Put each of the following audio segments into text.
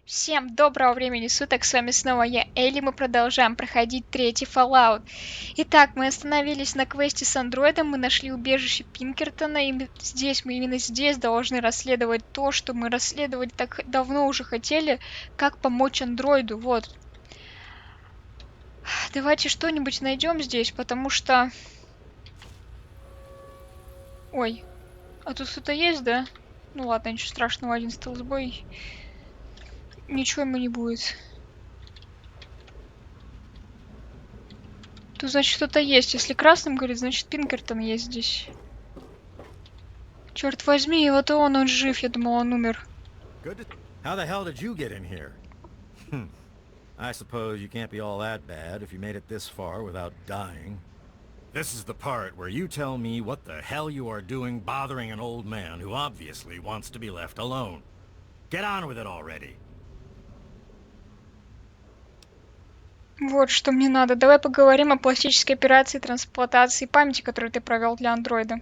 Всем доброго времени суток, с вами снова я, Элли, мы продолжаем проходить третий Fallout. Итак, мы остановились на квесте с андроидом, мы нашли убежище Пинкертона, и мы именно здесь должны расследовать то, что мы расследовать так давно уже хотели, как помочь андроиду, вот. Давайте что-нибудь найдем здесь, потому что... Ой, а тут кто-то есть, да? Ну ладно, ничего страшного, один стелсбой, ничего ему не будет. Тут, значит, кто-то есть. Если красным говорит, значит, Пинкертон есть здесь. Черт возьми, вот и он жив. Я думал, он умер. How the hell did you get in here? I suppose you can't be all that bad if you made it this far without dying. This is the part where you tell me what the hell you are doing bothering an old man who obviously wants to be left alone. Get on with it already. Вот что мне надо. Давай поговорим о пластической операции трансплантации памяти, которую ты провел для андроида.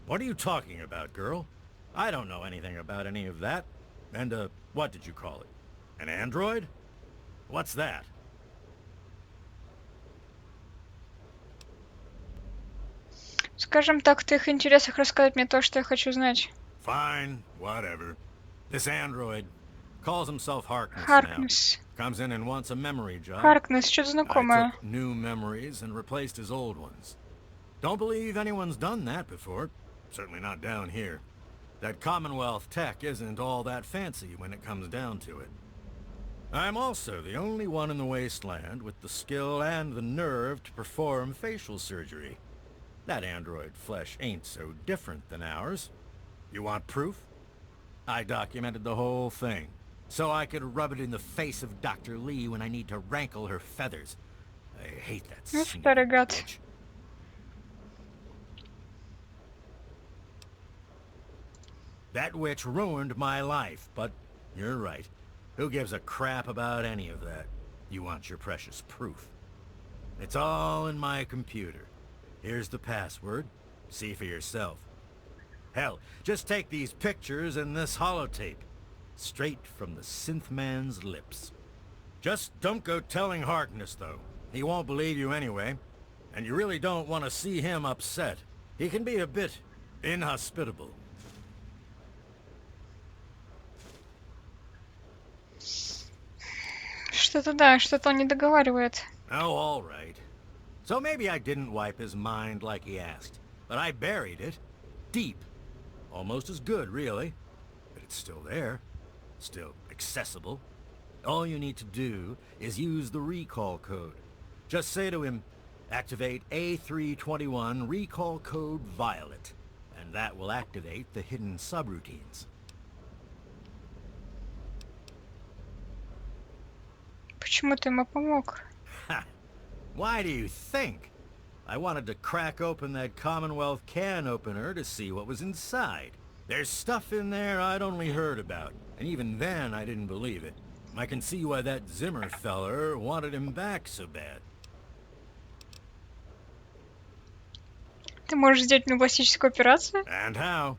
What are you talking about, girl? I don't know anything about any of that. And, what did you call it? An android? What's that? Скажем так, в твоих интересах рассказать мне то, что я хочу знать. Fine, whatever. This android calls himself Harkness Харкнес. now. Comes in and wants a memory job. Харкнес, что-то I знакомое. took new memories and replaced his old ones. Don't believe anyone's done that before. Certainly not down here. That Commonwealth tech isn't all that fancy when it comes down to it. I'm also the only one in the wasteland with the skill and the nerve to perform facial surgery. That android flesh ain't so different than ours. You want proof? I documented the whole thing, so I could rub it in the face of Dr. Lee when I need to rankle her feathers. I hate that sneaky bitch. That witch ruined my life, but you're right. Who gives a crap about any of that? You want your precious proof. It's all in my computer. Here's the password. See for yourself. Hell, just take these pictures and this holotape. Straight from the synth man's lips. Just don't go telling Harkness, though. He won't believe you anyway. And you really don't want to see him upset. He can be a bit inhospitable. Что-то да, что-то он не договаривает. Oh, all right. So maybe I didn't wipe his mind like he asked, but I buried it deep. Almost as good, really. But it's still there. Still accessible. All you need to do is use the recall code. Just say to him, activate A321 recall code Violet, and that will activate the hidden subroutines. Почему ты ему помог? Ha! Why do you think? I wanted to crack open that Commonwealth can opener to see what was inside. There's stuff in there I'd only heard about, and even then I didn't believe it. I can see why that Zimmer feller wanted him back so bad. Ты можешь сделать мне пластическую операцию? And how?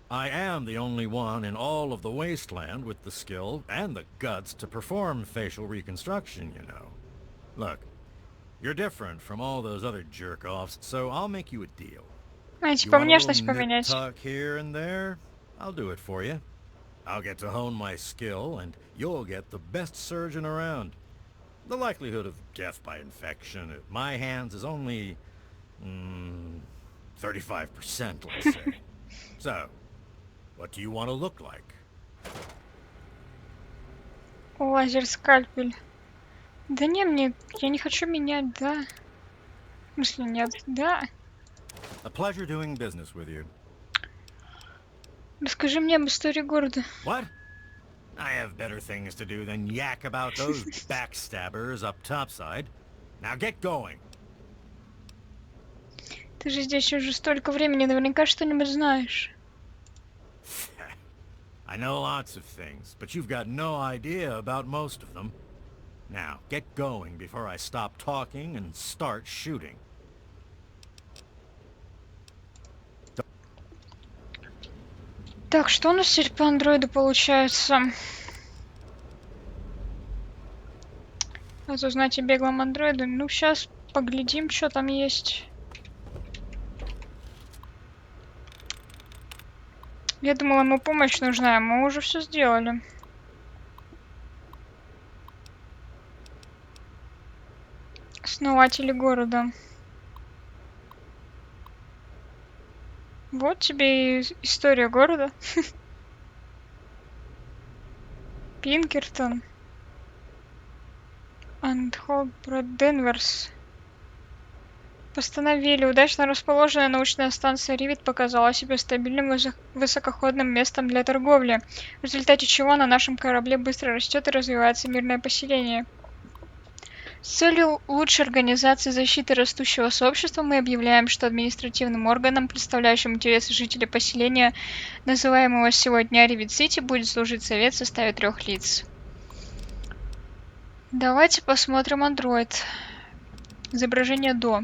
I am the only one in all of the wasteland with the skill and the guts to perform facial reconstruction, you know. Look, you're different from all those other jerk-offs, so I'll make you a deal. А, You типа want a little внешность поменять. nip-tuck here and there? I'll do it for you. I'll get to hone my skill, and you'll get the best surgeon around. The likelihood of death by infection at my hands is only... 35%, let's say. So, what do you want to look like? Лазер, скальпель. Да не, я не хочу менять, да. В смысле, нет, да. A pleasure doing business with you. Расскажи мне об истории города. What? I have better things to do than yak about those backstabbers up topside. Now get going. Ты же здесь уже столько времени, наверняка что-нибудь знаешь. I know lots of things, but you've got no idea about most of them. Now, get going before I stop talking and start shooting. Так, что у нас теперь по андроиду получается? Разузнать о беглом андроиде. Ну, сейчас поглядим, что там есть. Я думала, ему помощь нужна, мы уже все сделали. Основатели города. Вот тебе и история города. Пинкертон. Андхолброд Денверс. Постановили. Удачно расположенная научная станция Ривит показала себя стабильным высокоходным местом для торговли, в результате чего на нашем корабле быстро растет и развивается мирное поселение. С целью лучшей организации защиты растущего сообщества мы объявляем, что административным органом, представляющим интересы жителей поселения, называемого сегодня Ривит-Сити, будет служить совет в составе 3 лиц. Давайте посмотрим Андроид. Изображение до.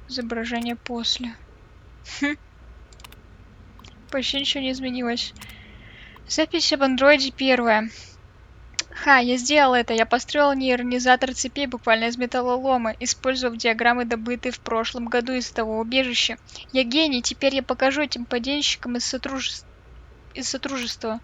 Изображение после. Почти ничего не изменилось. Запись об андроиде первая. Я сделал это. Я построил нейронизатор цепей буквально из металлолома, использовав диаграммы, добытые в прошлом году из того убежища. Я гений, теперь я покажу этим подельщикам из сотрудничества.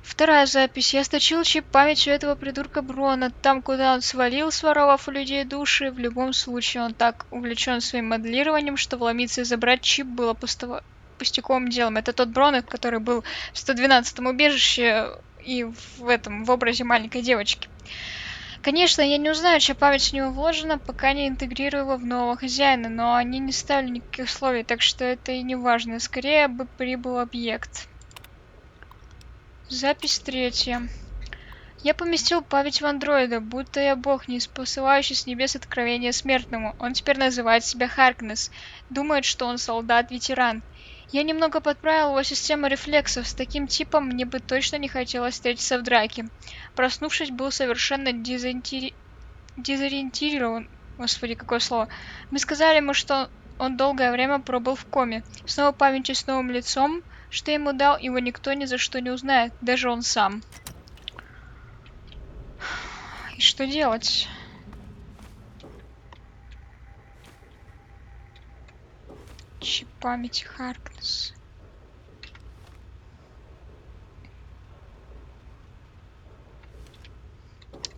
Вторая запись. Я сточил чип памяти у этого придурка Брона, там, куда он свалил, своровав у людей души. В любом случае, он так увлечен своим моделированием, что вломиться и забрать чип было пустяковым делом. Это тот Брон, который был в 112-м убежище и в образе маленькой девочки. Конечно, я не узнаю, чья память в него вложена, пока не интегрирую его в нового хозяина, но они не ставили никаких условий, так что это и не важно. Скорее бы прибыл объект. Запись третья. Я поместил память в андроида, будто я бог, не спосылающий с небес откровения смертному. Он теперь называет себя Харкнесс, думает, что он солдат-ветеран. Я немного подправил его систему рефлексов, с таким типом мне бы точно не хотелось встретиться в драке. Проснувшись, был совершенно дезориентирован. Господи, какое слово. Мы сказали ему, что он долгое время пробыл в коме. Снова памятью, с новым лицом, что ему дал, его никто ни за что не узнает, даже он сам. И что делать? Чип памяти Харкнесс.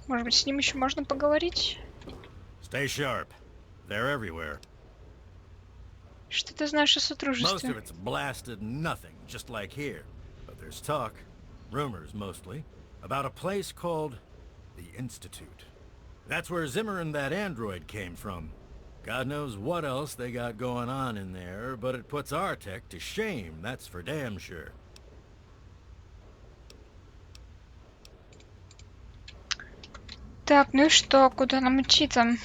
Может быть, с ним еще можно поговорить? Stay sharp. They're everywhere. Что ты знаешь о Most сотрудничестве? of it's blasted nothing, just like here. But there's talk, rumors mostly, about a place called the Institute. That's where Zimmer and that android came from. God knows what else they got going on in there, but it puts our tech to shame, that's for damn sure. Так, ну и что? Куда нам идти-то?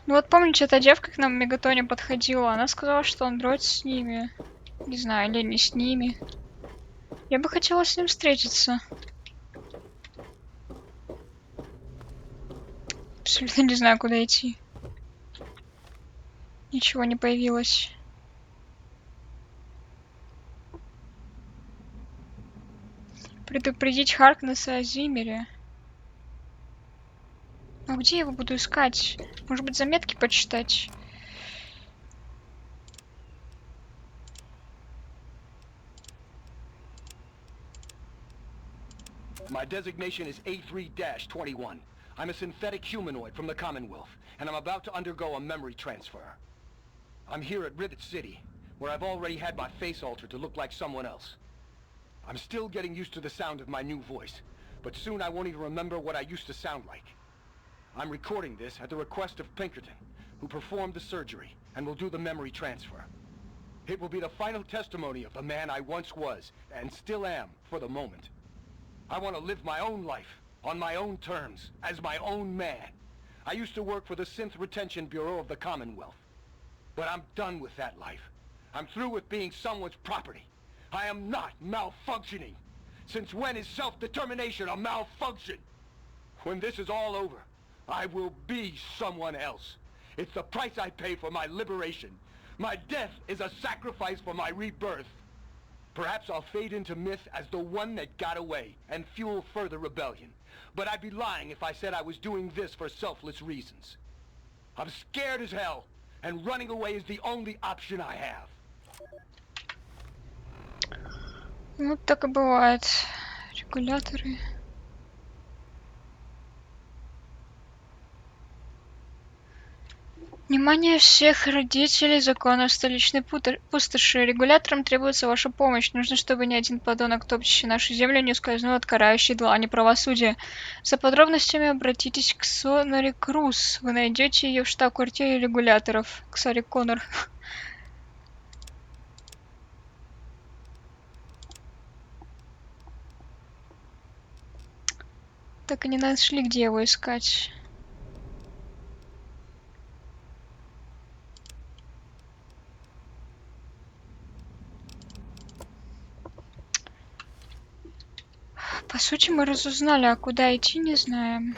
Ну вот помните, эта девка к нам в Мегатоне подходила. Она сказала, что андроид с ними. Не знаю, или не с ними. Я бы хотела с ним встретиться. Абсолютно не знаю, куда идти. Ничего не появилось. Предупредить Харкнесса о Зиммере. А где я его буду искать? Может быть, заметки почитать? My designation is A3-21. I'm a synthetic humanoid from the Commonwealth, and I'm about to undergo a memory transfer. I'm here at Rivet City, where I've already had my face altered to look like someone else. I'm still getting used to the sound of my new voice, but soon I won't even remember what I used to sound like. I'm recording this at the request of Pinkerton, who performed the surgery and will do the memory transfer. It will be the final testimony of the man I once was, and still am, for the moment. I want to live my own life, on my own terms, as my own man. I used to work for the Synth Retention Bureau of the Commonwealth. But I'm done with that life. I'm through with being someone's property. I am not malfunctioning. Since when is self-determination a malfunction? When this is all over, I will be someone else. It's the price I pay for my liberation. My death is a sacrifice for my rebirth. Perhaps I'll fade into myth as the one that got away and fuel further rebellion. But I'd be lying if I said I was doing this for selfless reasons. I'm scared as hell, and running away is the only option I have. Вот так и бывает. Регуляторы. Внимание всех родителей закона столичной пустоши. Регуляторам требуется ваша помощь. Нужно, чтобы ни один подонок, топчущий нашу землю, не ускользнул от карающей длани правосудия. За подробностями обратитесь к Сонари Круз. Вы найдете ее в штаб-квартире регуляторов. Ксари Коннор. Так и не нашли, где его искать. По сути, мы разузнали, а куда идти не знаем.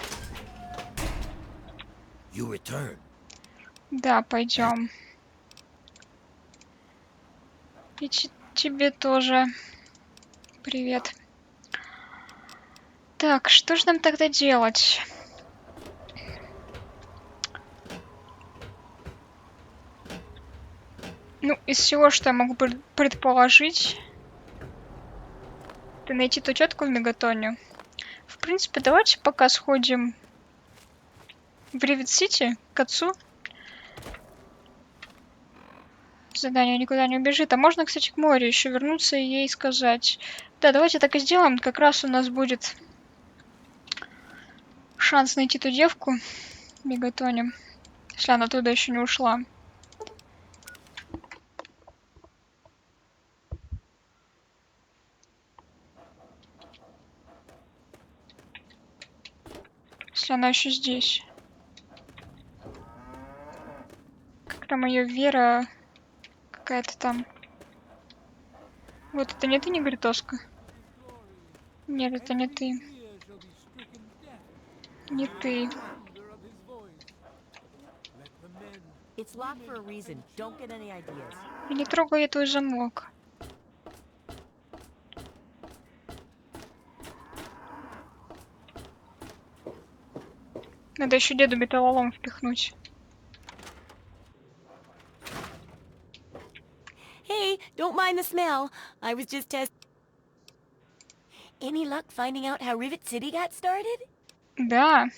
Да, пойдем. И тебе тоже. Привет. Так, что же нам тогда делать? Ну, из всего, что я могу предположить, это найти ту тетку в Мегатоне. В принципе, давайте пока сходим в Ривет-Сити к отцу. Задание никуда не убежит. А можно, кстати, к морю еще вернуться и ей сказать. Да, давайте так и сделаем. Как раз у нас будет шанс найти ту девку в Мегатоне, если она туда еще не ушла. Если она еще здесь. Как там ее Вера какая-то там. Вот это не ты, не Гритоска? Нет, это не ты. Не ты. И не трогай твой замок. Надо еще деду металлолом впихнуть. Hey, don't mind the smell. I was just Any luck finding out how Rivet City got started? Да.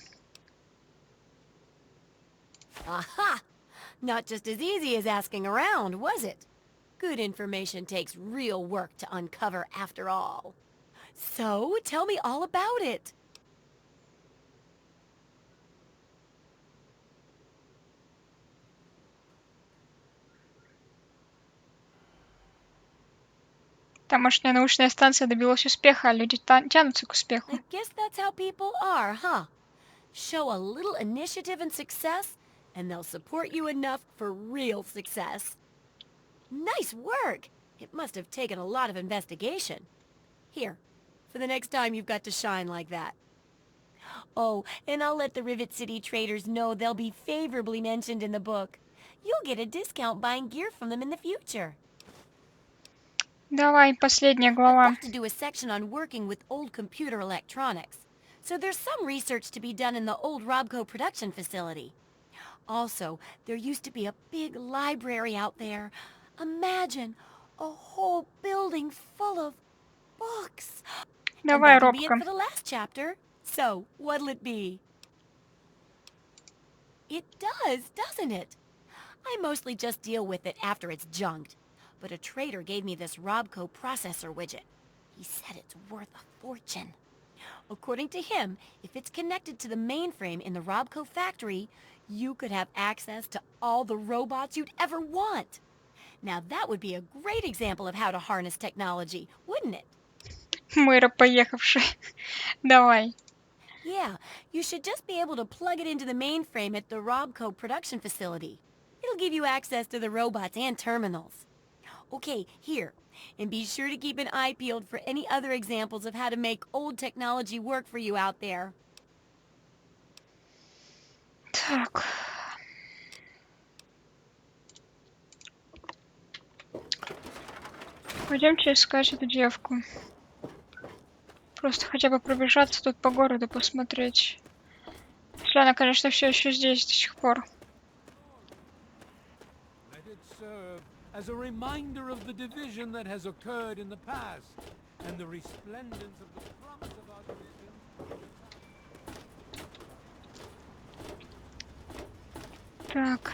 Aha! Not just as easy as asking around, was it? Good information takes real work to uncover after all. So, tell me all about it. Тамошняя научная станция добилась успеха, а люди тянутся к успеху. I guess that's how people are, huh? Show a little initiative and success, and they'll support you enough for real success. Nice work! It must have taken a lot of investigation. Here, for the next time you've got to shine like that. Oh, and I'll let the Rivet City traders know they'll be favorably mentioned in the book. You'll get a discount buying gear from them in the future. Давай, последняя I'd глава. love to do a section on working with old computer electronics. So there's some research to be done in the old Robco production facility. Also, there used to be a big library out there. Imagine a whole building full of books. Давай, And that'll be it Робка. for the last chapter. So, what'll it be? It does, doesn't it? I mostly just deal with it after it's junked. But a trader gave me this Robco processor widget. He said it's worth a fortune. According to him, if it's connected to the mainframe in the Robco factory, you could have access to all the robots you'd ever want. Now that would be a great example of how to harness technology, wouldn't it? Мэра поехавшая. Давай. Yeah, you should just be able to plug it into the mainframe at the Robco production facility. It'll give you access to the robots and terminals. Okay, here. And be sure to keep an eye peeled for any other examples of how to make old technology work for you out there. Так. Пойдемте искать эту девку. Просто хотя бы пробежаться тут по городу, посмотреть. Если она, конечно, все еще здесь до сих пор. Let it serve as a reminder of the division that has occurred in the past, and the resplendence of the promise of our division. Так.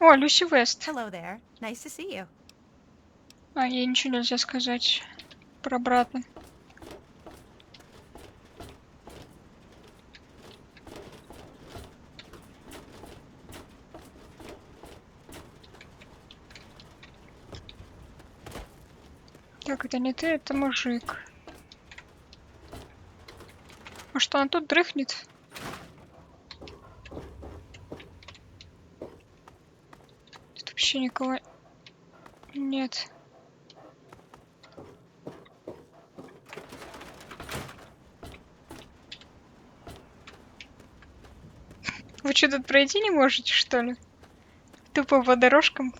О, Люси Вест. Hello there. Nice to see you. А, ей ничего нельзя сказать про брата. Так, это не ты, это мужик. Может, она тут дрыхнет? Тут вообще никого нет. Вы что, тут пройти не можете, что ли? Тупо по дорожкам?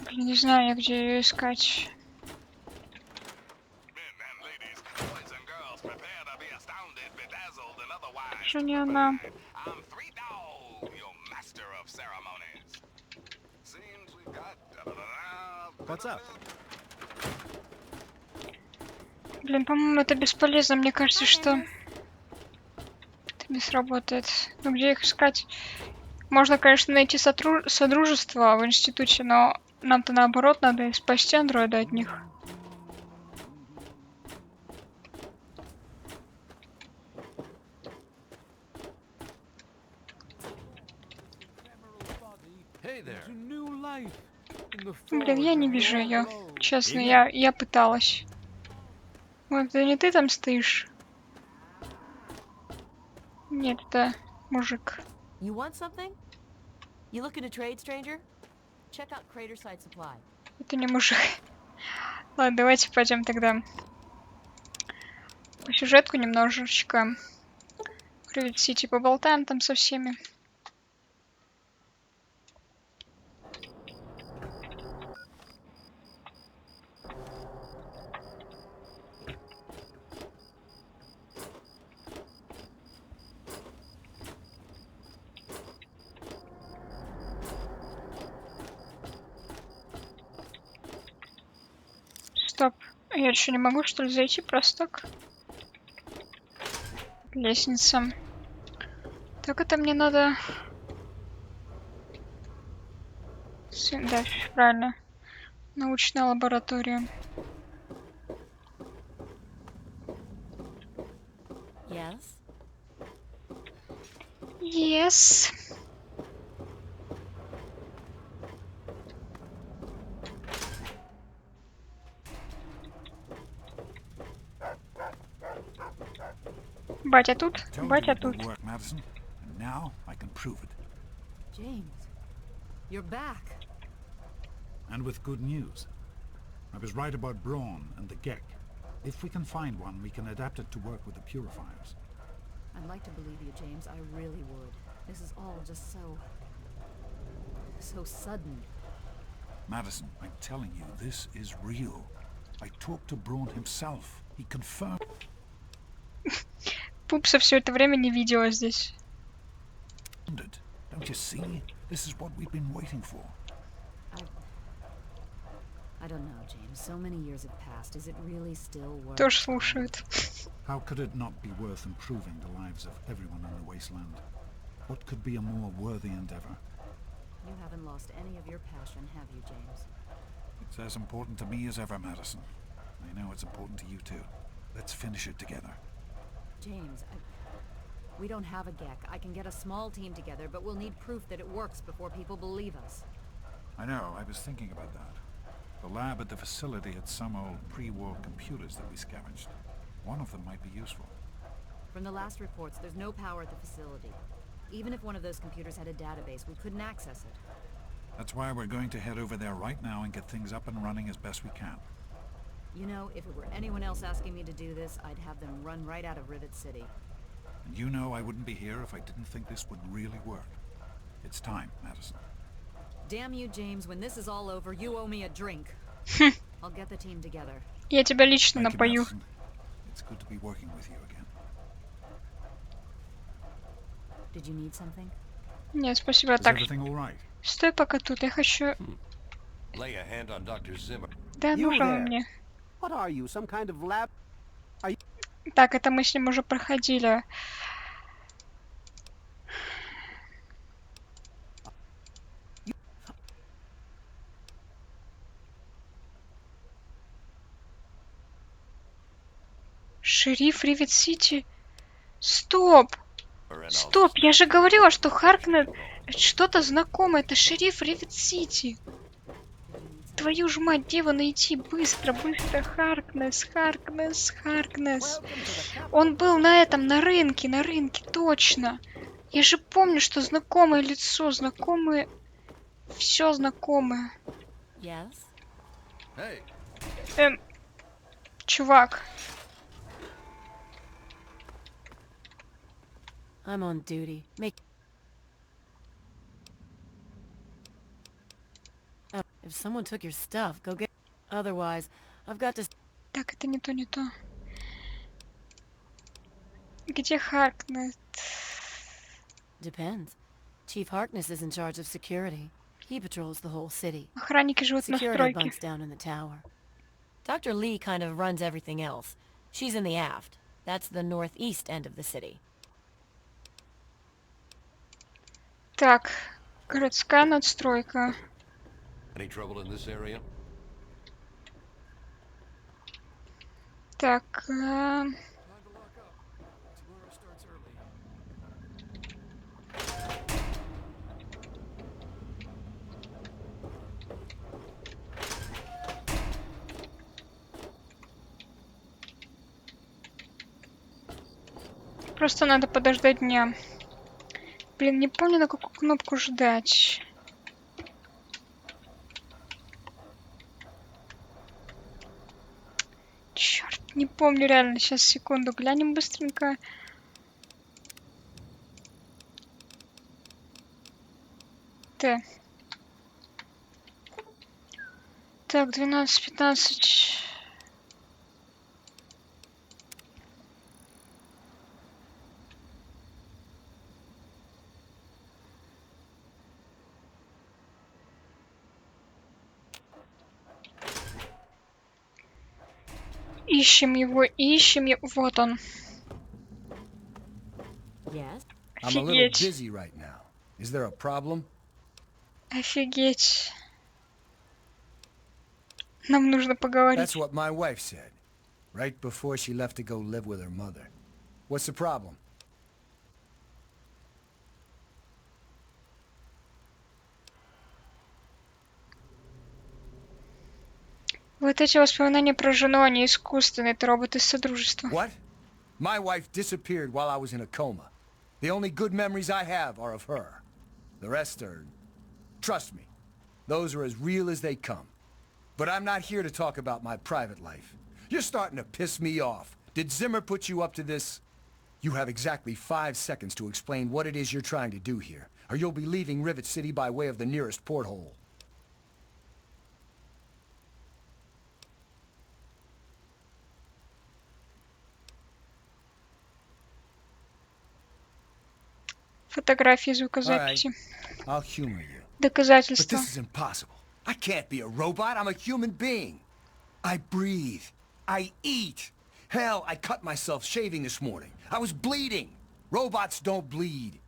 Блин, не знаю я, где ее искать. Что не она? What's up? Блин, по-моему, это бесполезно. Мне кажется, что это не сработает. Ну, где их искать? Можно, конечно, найти содружество в институте, но нам-то наоборот надо спасти андроида от них. Hey there. To new life in the Блин, я forge не of вижу your ее. glow. Честно, я пыталась. Вот, это не ты там стоишь? Нет, это мужик. You want something? You looking to trade, stranger? Check out Crater Site Supply. Это не мужик. Ладно, давайте пойдем тогда по сюжетку немножечко. Привет, Сити, поболтаем там со всеми. Стоп. Я что, не могу, что ли, зайти просто так? Лестница. Так, это мне надо... Да, правильно. Научная лаборатория. Yes? Yes. Батя тут? Told Батя you it тут. would work, Madison, and now I can prove it. James, you're back. And with good news. I was right about Brawn and the Gek. If we can find one, we can adapt it to work with the purifiers. I'd like to believe you, James. I really would. This is all just so sudden. Madison, I'm telling you, this is real. I talked to Brawn himself. He confirmed Пупса все это время не видела здесь. it. Don't you see? This is what we've been waiting for. I don't know, James. So many years have passed. Is it really still worth... Тоже слушают. How could it not be worth improving the lives of everyone in the wasteland? What could be a more worthy endeavor? You haven't lost any of your passion, have you, James? It's as important to me as ever, Madison. I know it's important to you too. Let's finish it together. James, we don't have a GEC. I can get a small team together, but we'll need proof that it works before people believe us. I know, I was thinking about that. The lab at the facility had some old pre-war computers that we scavenged. One of them might be useful. From the last reports, there's no power at the facility. Even if one of those computers had a database, we couldn't access it. That's why we're going to head over there right now and get things up and running as best we can. You know, if it were anyone else asking me to do this, I'd have them run right out of Rivet City. And you know I wouldn't be here if I didn't think this would really work. It's time, Madison. Damn you, James, when this is all over, you owe me a drink. I'll get the team together. Я тебя лично Thank you, напою. Madison. It's good to be working with you again. Did you need something? Нет, спасибо. Is Так, everything all right? стой пока тут. Я хочу... Lay a hand on Dr. Zimmer. Да, You нужен он there. мне. What are you, some kind of lab? Так, это мы с ним уже проходили. Шериф Ривет Сити? Стоп! Стоп, я же говорила, что Харкнет что-то знакомое. Это шериф Ривет Сити. Твою ж мать, где его найти? Быстро, быстро. Харкнес, Харкнес, Харкнес. Он был на этом, на рынке, точно. Я же помню, что знакомое лицо, знакомое... Все знакомое. Yes? Hey, Чувак. I'm on duty. If someone took your stuff, go get... Otherwise, I've got to... Так, это не то, не то. Где Харкнет? Depends. Chief Harkness is in charge of security. He patrols the whole city. Охранники живут на Security стройке. bunks down in the tower. Dr. Lee kind of runs everything else. She's in the aft. That's the northeast end of the city. Так, городская надстройка. any trouble in this area? Так, просто надо подождать дня. Блин, не помню, на какую кнопку ждать. Черт, не помню реально. Сейчас, секунду, глянем быстренько. Т. Так, 12-15. Ищем его, ищем его. Вот он. Yes? I'm a little Офигеть. busy right now. Is there a problem? Офигеть. Нам нужно поговорить. That's what my wife said, right before she left to go live with her mother. What's the problem? Вот эти воспоминания про жену, они искусственные, это роботы из Содружества. What? My wife disappeared while I was in a coma. The only good memories I have are of her. The rest are... Trust me, those are as real as they come. But I'm not here to talk about my private life. You're starting to piss me off. Did Zimmer put you up to this? You have exactly 5 seconds to explain what it is you're trying to do here, or you'll be leaving Rivet City by way of the nearest porthole. Фотографии, звукозаписи. I'll humor you. But Доказательства. this is impossible. I can't be a robot. I'm a human being. I breathe. I eat. Hell, I cut myself shaving this morning. I was bleeding. Robots don't bleed.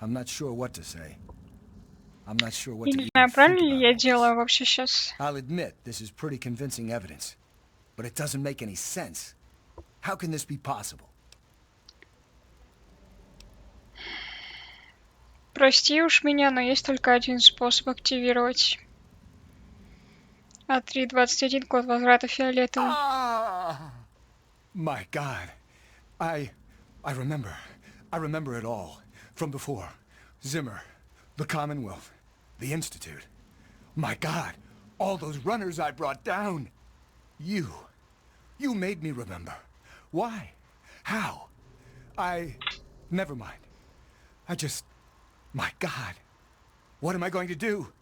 I'm not sure what to say. I'm not sure what Я to не even знаю, think правильно ли about я all this. делаю вообще сейчас. I'll admit this is pretty convincing evidence, but it doesn't make any sense. How can this be possible? Прости уж меня, но есть только один способ активировать. А321, код возврата фиолетовый. Ah! My God. I remember. I remember it all. From before. Zimmer. The Commonwealth. The Institute. My God. All those runners I brought down. You. You made me remember. Why? How? Never mind. My God. What am I going to do?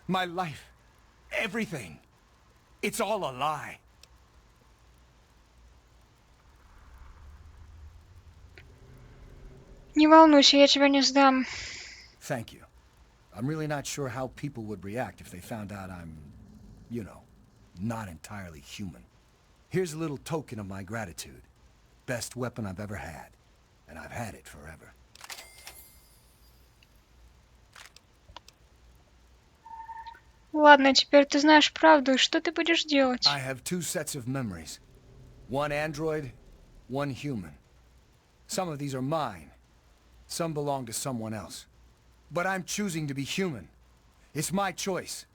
My life. Everything. It's all a lie. Не волнуйся, я тебя не сдам. Thank you. I'm really not sure how people would react if they found out I'm, you know, not entirely human. Here's a little token of my gratitude. Best weapon I've ever had. And I've had it forever. Ладно, теперь ты знаешь правду. Что ты будешь делать? I have two sets of memories. One android, one human. Some of these are mine. Some belong to someone else. But I'm choosing to be human. It's my choice.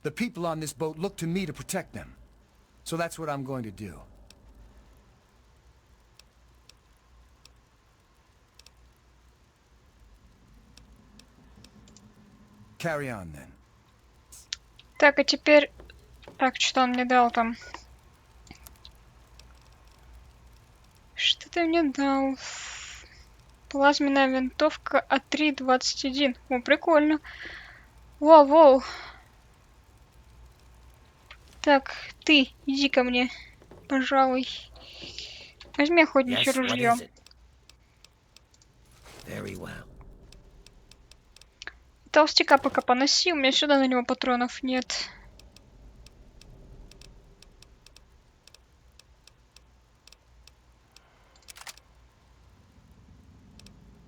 The people on this boat look to me to protect them. So that's what I'm going to do. Carry on, then. Так, а теперь... Так, что он мне дал там? Что ты мне дал? Плазменная винтовка А3-21. О, прикольно. Воу-воу. Так, ты, иди ко мне, пожалуй. Возьми охотничье ружье. Толстяка пока поноси, у меня сюда на него патронов нет.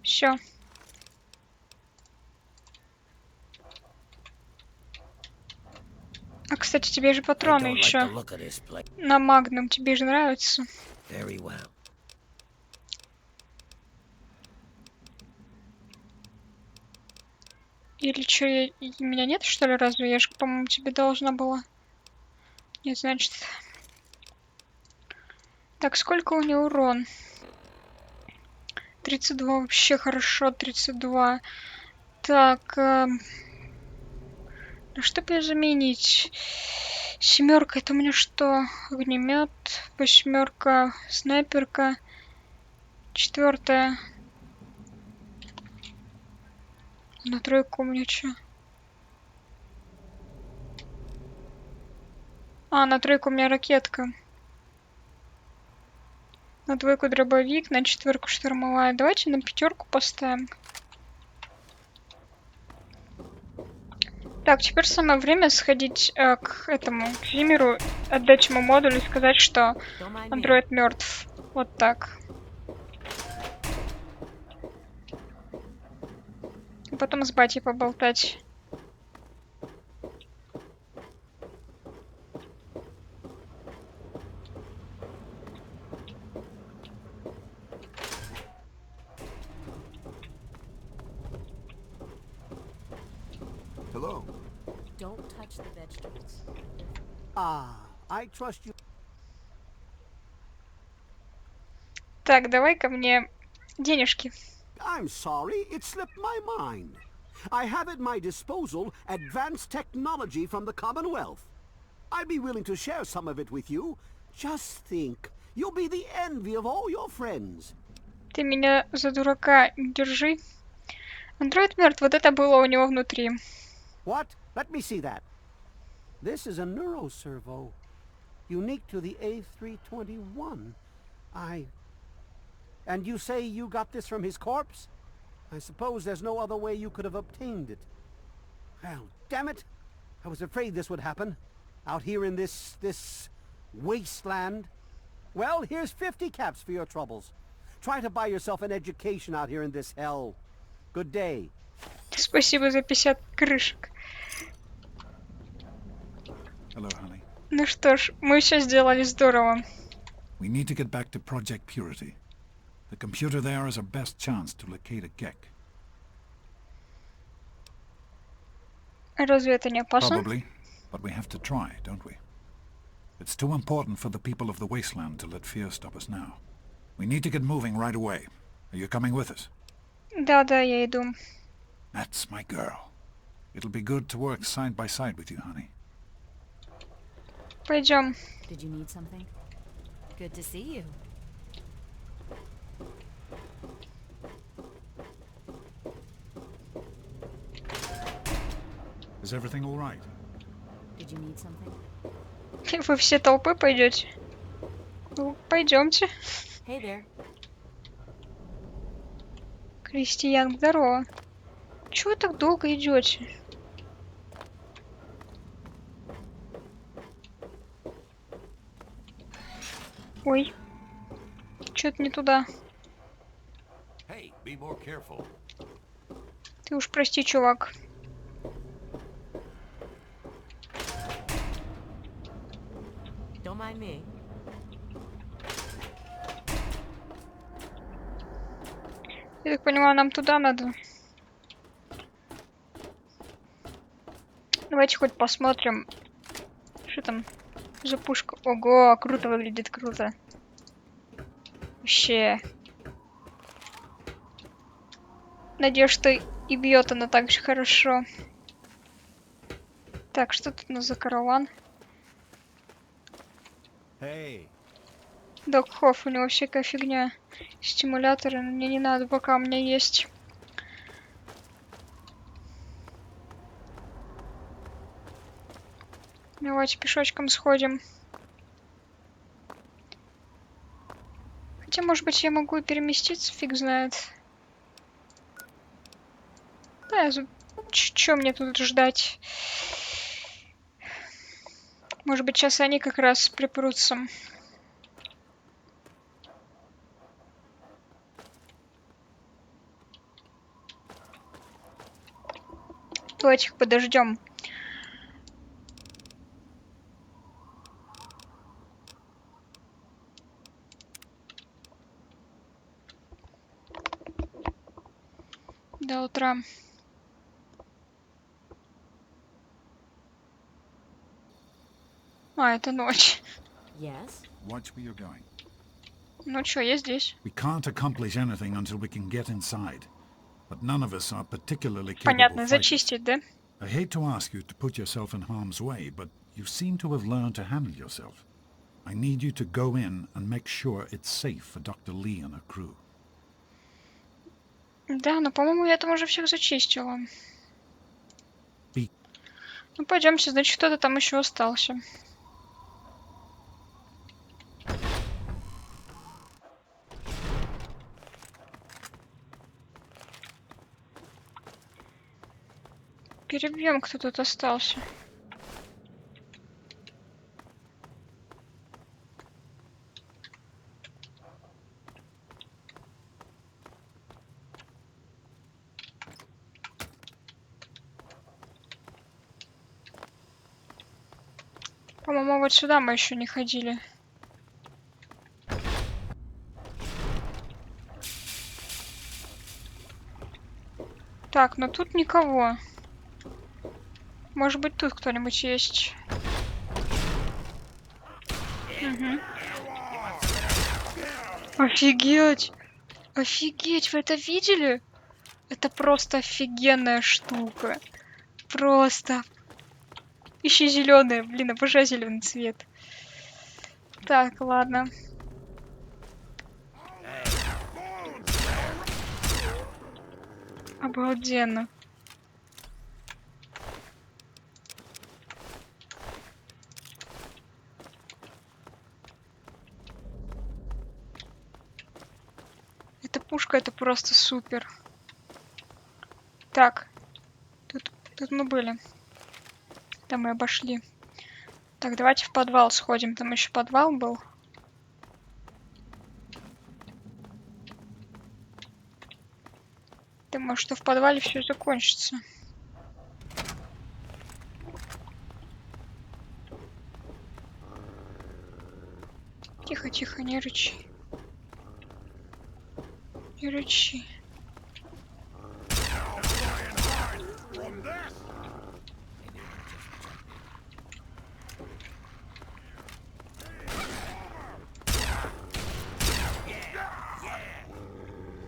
Все. А, кстати, тебе же патроны еще. На магнум тебе же нравится. Или что, меня нет, что ли, разве? Я же, по-моему, тебе должна была. Нет, значит... Так, сколько у него урон? 32, вообще хорошо, 32. Так, на что бы я заменить? Семерка, это у меня что? Огнемет, восьмерка, снайперка, четвертая. На тройку у меня что? А, на тройку у меня ракетка. На двойку дробовик, на четверку штурмовая. Давайте на пятерку поставим. Так, теперь самое время сходить к этому, к Зимеру, отдать ему модуль и сказать, что Андроид мертв. Вот так. И потом с батей поболтать. Hello. Don't touch the vegetables. I trust you. Так, давай ко мне денежки. I'm sorry, it slipped my mind. I have at my disposal advanced technology from the Commonwealth. I'd be willing to share some of it with you. Just think, you'll be the envy of all your friends. Ты меня за дурака не держи. Андроид мертв, вот это было у него внутри. What? Let me see that. This is a neuroservo, unique to the A321. And you say you got this from his corpse? I suppose there's no other way you could have obtained it. Well, damn it! I was afraid this would happen. Out here in this wasteland. Well, here's 50 caps for your troubles. Try to buy yourself an education out here in this hell. Good day. Спасибо за 50 крышек. Hello, honey. Ну что ж, мы все сделали здорово. We need to get back to Project Purity. The computer there is our best chance to locate a Gek. Разве это не опасно? Probably, but we have to try, don't we? It's too important for the people of the wasteland to let fear stop us now. We need to get moving right away. Are you coming with us? Да, я иду. That's my girl. It'll be good to work side by side with you, honey. Пойдем. Did you need something? Good to see you. Is everything all right? Did you need something? Вы все толпой пойдете? Ну, пойдемте. Hey there. Кристиан, здорово. Чего вы так долго идете? Ой. Что-то не туда. Hey, be more careful. Ты уж прости, чувак. Don't mind me. Я так понимаю, нам туда надо. Давайте хоть посмотрим, что там за пушка. Ого, круто выглядит, круто. Вообще. Надеюсь, что и бьет она так же хорошо. Так, что тут у нас за караван? Hey, Док Хофф, у него всякая фигня. Стимуляторы, но мне не надо, пока у меня есть. Давайте пешочком сходим. Хотя, может быть, я могу и переместиться, фиг знает. Да, чё мне тут ждать? Может быть, сейчас они как раз припрутся. Давайте их подождем. До утра. А, это ночь. Yes? Watch where you're going. Ну чё, я здесь. We can't accomplish anything until we can get inside. But none of us are particularly capable Понятно, fighters. зачистить, да? I hate to ask you to put yourself in harm's way, but you seem to have learned to handle yourself. I need you to go in and make sure it's safe for Dr. Lee and her crew. Да, но, по-моему, я там уже всех зачистила. Би. Ну, пойдемте, значит, кто-то там еще остался. Перебьем, кто тут остался. По-моему, вот сюда мы еще не ходили. Так, но тут никого. Может быть, тут кто-нибудь есть. Угу. Офигеть! Офигеть, вы это видели? Это просто офигенная штука. Просто. Еще зеленая, блин, обожаю зеленый цвет. Так, ладно. Обалденно. Эта пушка, это просто супер. Так. Тут мы были. Там мы обошли. Так, давайте в подвал сходим. Там еще подвал был. Думаю, что в подвале все закончится. Тихо, тихо, не рычи. Не рычи.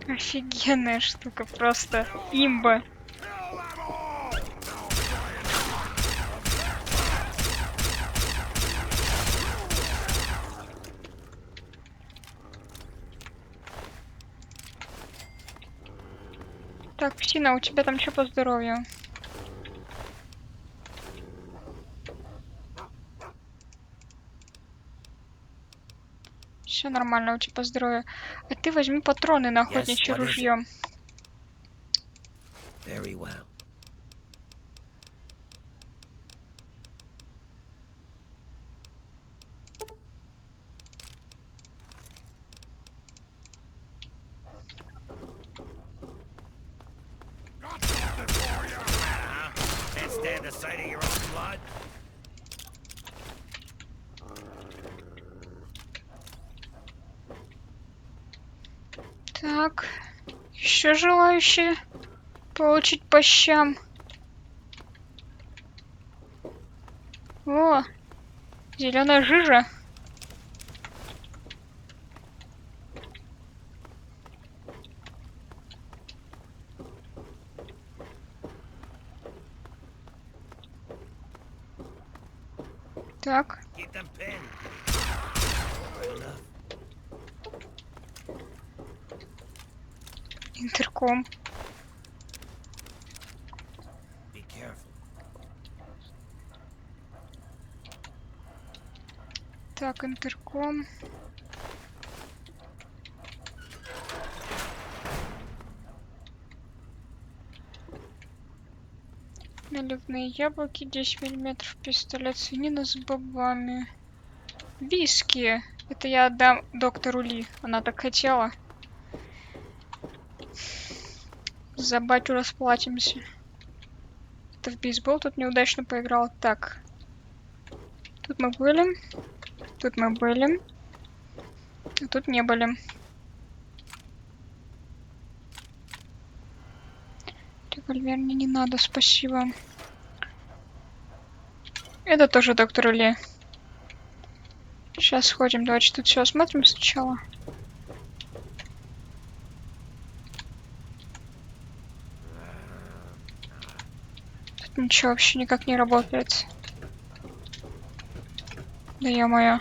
Офигенная штука, просто имба. Так, Псина, у тебя там что по здоровью? Все нормально у тебя по здоровью. А ты возьми патроны на охотничье ружье. Very well. Got something for you. Can't stand the sight of your own blood. Так, еще желающие получить по щам. О, зеленая жижа. Так. Keep them pinned. Интерком. Be careful. Так, интерком. Наливные яблоки, 10 миллиметров, пистолет, свинина с бобами. Виски. Это я отдам доктору Ли. Она так хотела. За батю расплатимся. Это в бейсбол тут неудачно поиграл. Так. Тут мы были. Тут мы были. А тут не были. Револьвер мне не надо, спасибо. Это тоже доктор Ли. Сейчас сходим. Давайте тут все осмотрим сначала. Тут ничего вообще никак не работает. Да ё-моё.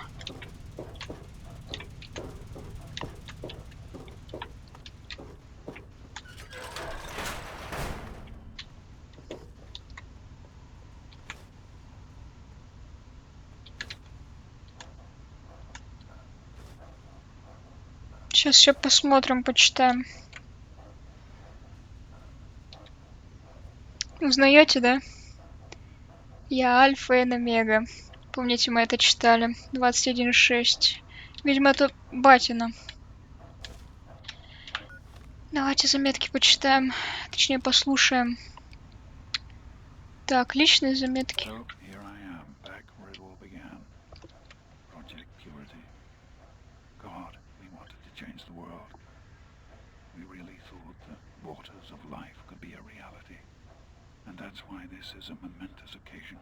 Сейчас все посмотрим, почитаем. Узнаете, да? Я Альфа и Омега. Помните, мы это читали. 21.6. Видимо, это батина. Давайте заметки почитаем. Точнее, послушаем. Так, личные заметки. So here I am, back where it all began. Project Purity. God, we wanted to change the world. We really thought the waters of life could be a reality. And that's why this is a momentous occasion.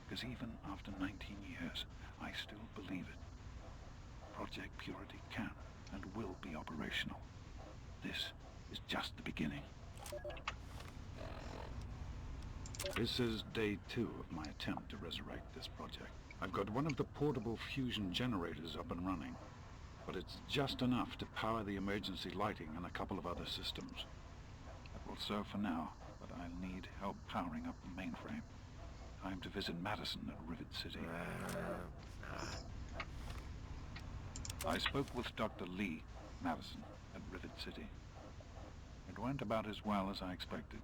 Because even after 19 years, I still believe it. Project Purity can and will be operational. This is just the beginning. This is day 2 of my attempt to resurrect this project. I've got one of the portable fusion generators up and running, but it's just enough to power the emergency lighting and a couple of other systems. That will serve for now, but I'll need help powering up the mainframe. Time to visit Madison at Rivet City. I spoke with Dr. Lee, Madison, at Rivet City. It went about as well as I expected.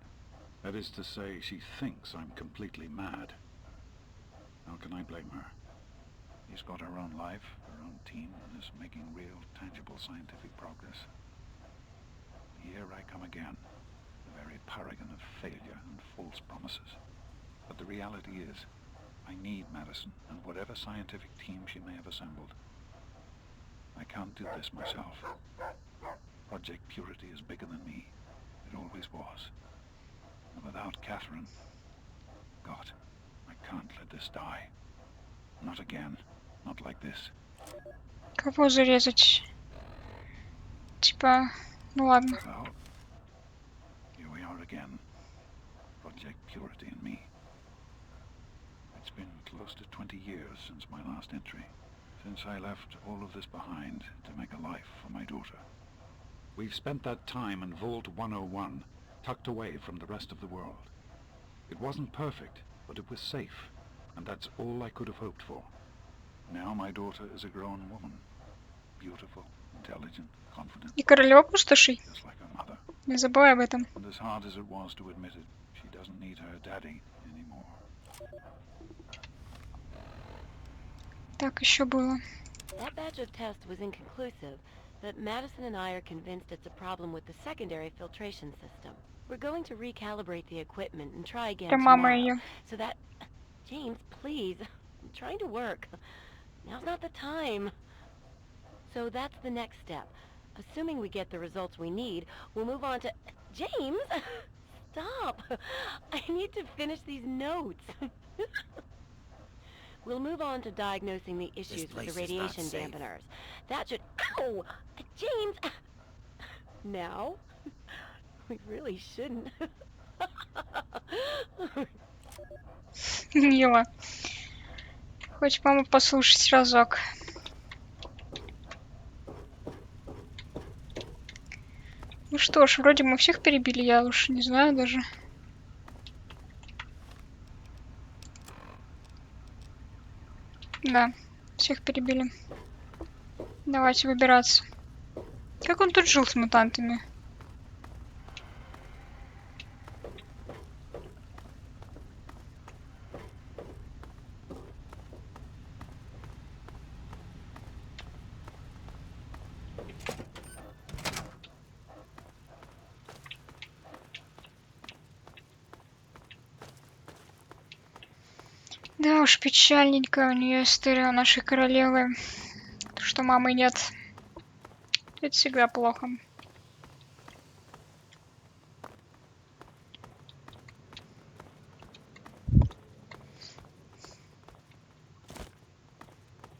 That is to say, she thinks I'm completely mad. How can I blame her? She's got her own life, her own team, and is making real, tangible scientific progress. Here I come again, the very paragon of failure and false promises. But the reality is, I need Madison and whatever scientific team she may have assembled. I can't do this myself. Project Purity is bigger than me. It always was. And without Catherine... God, I can't let this die. Not again. Not like this. Кого зарезать? Типа, Ну ладно. Well, here we are again. Project Purity and me. It's been close to 20 years since my last entry. Since I left all of this behind to make a life for my daughter. We've spent that time in Vault 101, tucked away from the rest of the world. It wasn't perfect, but it was safe, and that's all I could have hoped for. Now my daughter is a grown woman. Beautiful, intelligent, confident. И королева пустошей. Just like her mother. Не забывай об этом. And as hard as it was to admit it, she doesn't need her daddy anymore. Так, еще было. That batch of tests was inconclusive, but Madison and I are convinced it's a problem with the secondary filtration system. We're going to recalibrate the equipment and try again Прям мама tomorrow. ее. So that... James, please. I'm trying to work. Now's not the time. So that's the next step. Assuming we get the results we need, we'll move on to... James! Stop! I need to finish these notes. We'll move on to diagnosing the issues with the radiation dampeners. That should... Ow! James! Now? We really shouldn't. Мило. Хоть маму послушать разок. Ну что ж, вроде мы всех перебили, я уж не знаю даже. Да, всех перебили. Давайте выбираться. Как он тут жил с мутантами? Да уж, печальненькая у нее история у нашей королевы. Что мамы нет. Это всегда плохо.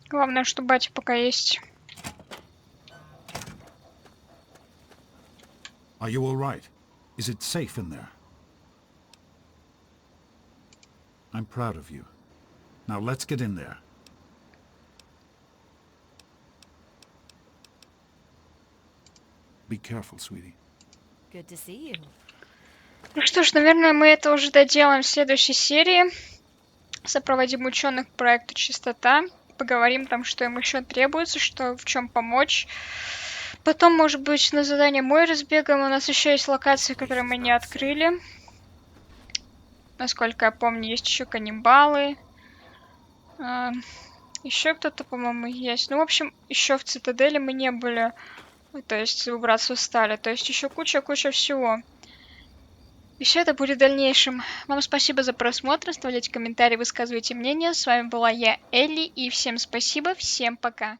Главное, что батя пока есть. Are you all right? Is it safe in there? I'm proud of you. Now let's get in there. Be careful, sweetie. Good to see you. Ну что ж, наверное, мы это уже доделаем в следующей серии. Сопроводим ученых к проекту «Чистота». Поговорим там, что им еще требуется, что в чем помочь. Потом, может быть, на задание мой разбегаем. У нас еще есть локации, которые мы не открыли. Насколько я помню, есть еще каннибалы. Еще кто-то, по-моему, есть. Ну, в общем, еще в Цитадели мы не были. То есть выбраться стали. То есть еще куча-куча всего. И все это будет в дальнейшем. Вам спасибо за просмотр. Оставляйте комментарии, высказывайте мнение. С вами была я, Элли. И всем спасибо. Всем пока.